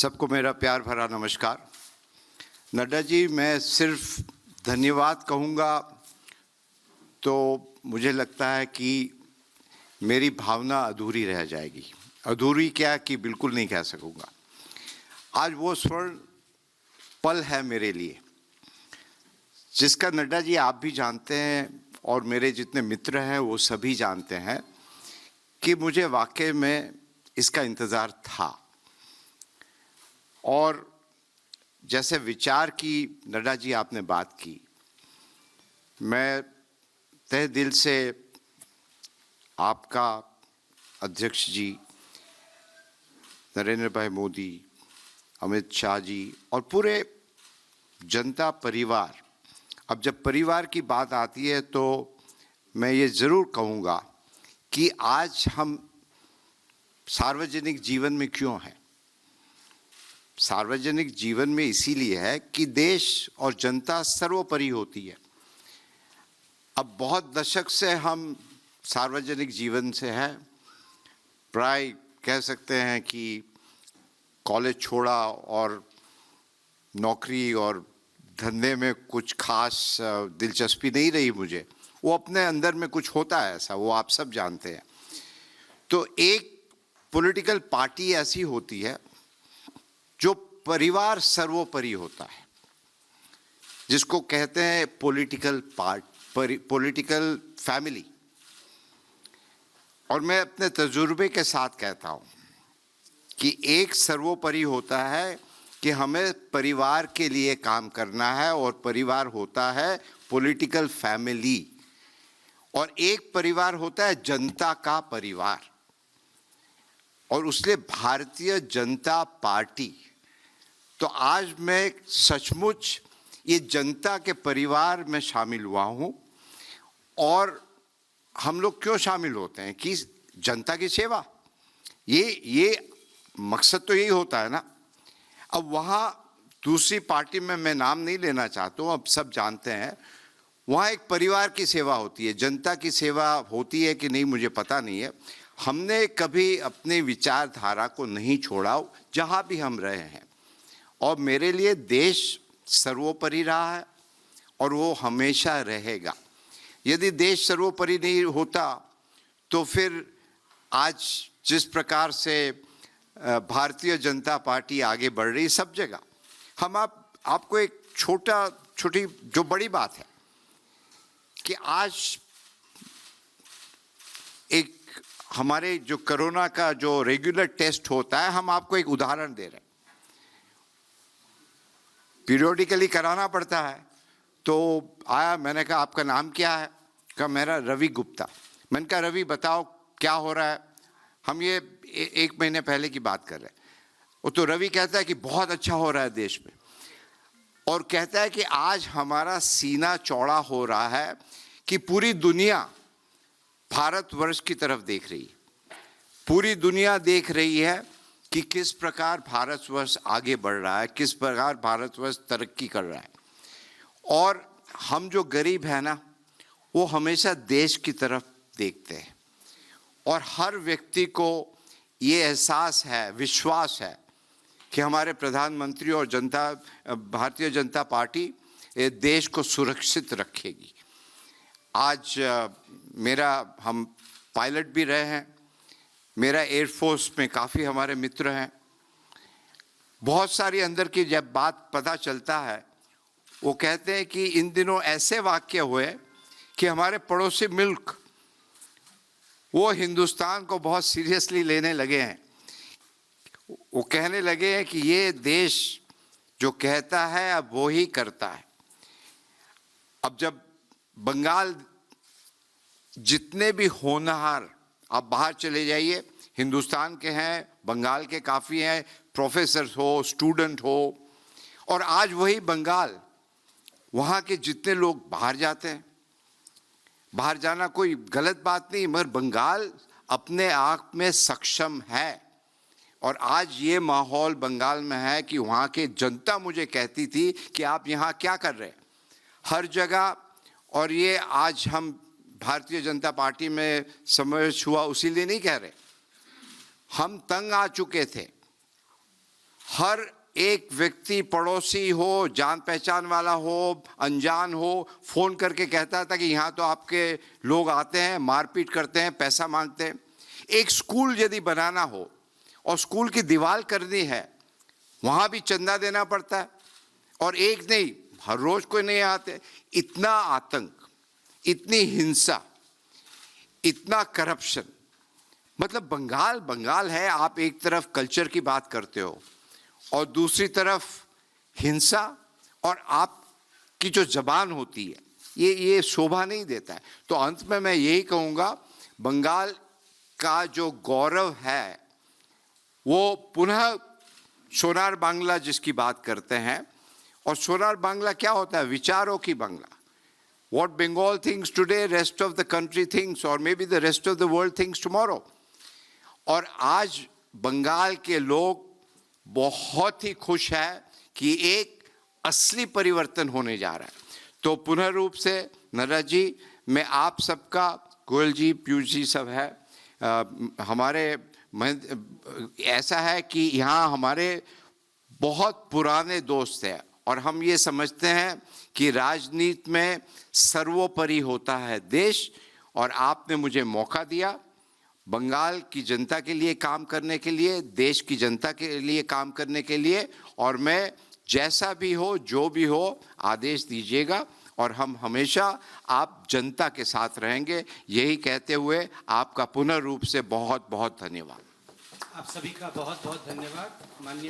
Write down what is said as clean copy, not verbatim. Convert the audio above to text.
सबको मेरा प्यार भरा नमस्कार। नड्डा जी, मैं सिर्फ धन्यवाद कहूँगा तो मुझे लगता है कि मेरी भावना अधूरी रह जाएगी। अधूरी क्या कि बिल्कुल नहीं कह सकूँगा। आज वो स्वर्ण पल है मेरे लिए जिसका नड्डा जी आप भी जानते हैं और मेरे जितने मित्र हैं वो सभी जानते हैं कि मुझे वाकई में इसका इंतज़ार था। और जैसे विचार की नड्डा जी आपने बात की, मैं तहे दिल से आपका अध्यक्ष जी नरेंद्र भाई मोदी, अमित शाह जी और पूरे जनता परिवार, अब जब परिवार की बात आती है तो मैं ये ज़रूर कहूँगा कि आज हम सार्वजनिक जीवन में क्यों हैं। सार्वजनिक जीवन में इसीलिए है कि देश और जनता सर्वोपरि होती है। अब बहुत दशक से हम सार्वजनिक जीवन से हैं, प्राय कह सकते हैं कि कॉलेज छोड़ा और नौकरी और धंधे में कुछ खास दिलचस्पी नहीं रही मुझे। वो अपने अंदर में कुछ होता है ऐसा, वो आप सब जानते हैं। तो एक पॉलिटिकल पार्टी ऐसी होती है जो परिवार सर्वोपरि होता है, जिसको कहते हैं पॉलिटिकल फैमिली। और मैं अपने तजुर्बे के साथ कहता हूं कि एक सर्वोपरि होता है कि हमें परिवार के लिए काम करना है और परिवार होता है पॉलिटिकल फैमिली, और एक परिवार होता है जनता का परिवार। और उसलिए भारतीय जनता पार्टी, तो आज मैं सचमुच ये जनता के परिवार में शामिल हुआ हूँ। और हम लोग क्यों शामिल होते हैं कि जनता की सेवा, ये मकसद तो यही होता है ना। अब वहाँ दूसरी पार्टी में मैं नाम नहीं लेना चाहता हूँ, अब सब जानते हैं, वहाँ एक परिवार की सेवा होती है, जनता की सेवा होती है कि नहीं मुझे पता नहीं है। हमने कभी अपने विचारधारा को नहीं छोड़ा जहाँ भी हम रहे हैं, और मेरे लिए देश सर्वोपरि रहा है और वो हमेशा रहेगा। यदि देश सर्वोपरि नहीं होता तो फिर आज जिस प्रकार से भारतीय जनता पार्टी आगे बढ़ रही सब जगह, हम आपको एक छोटी जो बड़ी बात है कि आज एक हमारे जो कोरोना का जो रेगुलर टेस्ट होता है, हम आपको एक उदाहरण दे रहे हैं। पीरियोडिकली कराना पड़ता है, तो आया, मैंने कहा आपका नाम क्या है? कहा मेरा रवि गुप्ता। मैंने कहा रवि बताओ क्या हो रहा है, हम ये एक महीने पहले की बात कर रहे हैं। वो तो रवि कहता है कि बहुत अच्छा हो रहा है देश में, और कहता है कि आज हमारा सीना चौड़ा हो रहा है कि पूरी दुनिया भारतवर्ष की तरफ देख रही है। पूरी दुनिया देख रही है कि किस प्रकार भारतवर्ष आगे बढ़ रहा है, किस प्रकार भारतवर्ष तरक्की कर रहा है। और हम जो गरीब हैं ना, वो हमेशा देश की तरफ देखते हैं। और हर व्यक्ति को ये एहसास है, विश्वास है कि हमारे प्रधानमंत्री और भारतीय जनता पार्टी देश को सुरक्षित रखेगी। आज हम पायलट भी रहे हैं, मेरा एयरफोर्स में काफ़ी हमारे मित्र हैं। बहुत सारी अंदर की जब बात पता चलता है, वो कहते हैं कि इन दिनों ऐसे वाक़ये हुए कि हमारे पड़ोसी मुल्क वो हिंदुस्तान को बहुत सीरियसली लेने लगे हैं। वो कहने लगे हैं कि ये देश जो कहता है अब वो ही करता है। अब जब बंगाल, जितने भी होनहार, आप बाहर चले जाइए, हिंदुस्तान के हैं, बंगाल के काफ़ी हैं, प्रोफेसर हो, स्टूडेंट हो, और आज वही बंगाल, वहाँ के जितने लोग बाहर जाते हैं, बाहर जाना कोई गलत बात नहीं, मगर बंगाल अपने आप में सक्षम है। और आज ये माहौल बंगाल में है कि वहाँ के जनता मुझे कहती थी कि आप यहाँ क्या कर रहे हैं, हर जगह। और ये आज हम भारतीय जनता पार्टी में समावेश हुआ उसी लिए नहीं कह रहे, हम तंग आ चुके थे। हर एक व्यक्ति, पड़ोसी हो, जान पहचान वाला हो, अनजान हो, फोन करके कहता था कि यहाँ तो आपके लोग आते हैं, मारपीट करते हैं, पैसा मांगते हैं। एक स्कूल यदि बनाना हो और स्कूल की दीवार करनी है, वहां भी चंदा देना पड़ता है, और एक नहीं, हर रोज कोई नहीं आते। इतना आतंक, इतनी हिंसा, इतना करप्शन, मतलब बंगाल है। आप एक तरफ कल्चर की बात करते हो और दूसरी तरफ हिंसा, और आपकी जो जबान होती है ये शोभा नहीं देता है। तो अंत में मैं यही कहूँगा, बंगाल का जो गौरव है वो पुनः सोनार बांग्ला जिसकी बात करते हैं, और सोनार बांग्ला क्या होता है? विचारों की Bangla. What Bengal thinks today, rest of the country thinks, or maybe the rest of the world thinks tomorrow. और आज बंगाल के लोग बहुत ही खुश हैं कि एक असली परिवर्तन होने जा रहा है। तो पुनः रूप से नरेश जी, मैं आप सबका, गोयल जी, पीयूष जी सब है, हमारे ऐसा है कि यहाँ हमारे बहुत पुराने दोस्त हैं, और हम ये समझते हैं कि राजनीति में सर्वोपरि होता है देश, और आपने मुझे मौका दिया बंगाल की जनता के लिए काम करने के लिए, देश की जनता के लिए काम करने के लिए, और मैं जैसा भी हो, जो भी हो, आदेश दीजिएगा और हम हमेशा आप जनता के साथ रहेंगे। यही कहते हुए आपका पुनः रूप से बहुत बहुत धन्यवाद। आप सभी का बहुत बहुत धन्यवाद। माननीय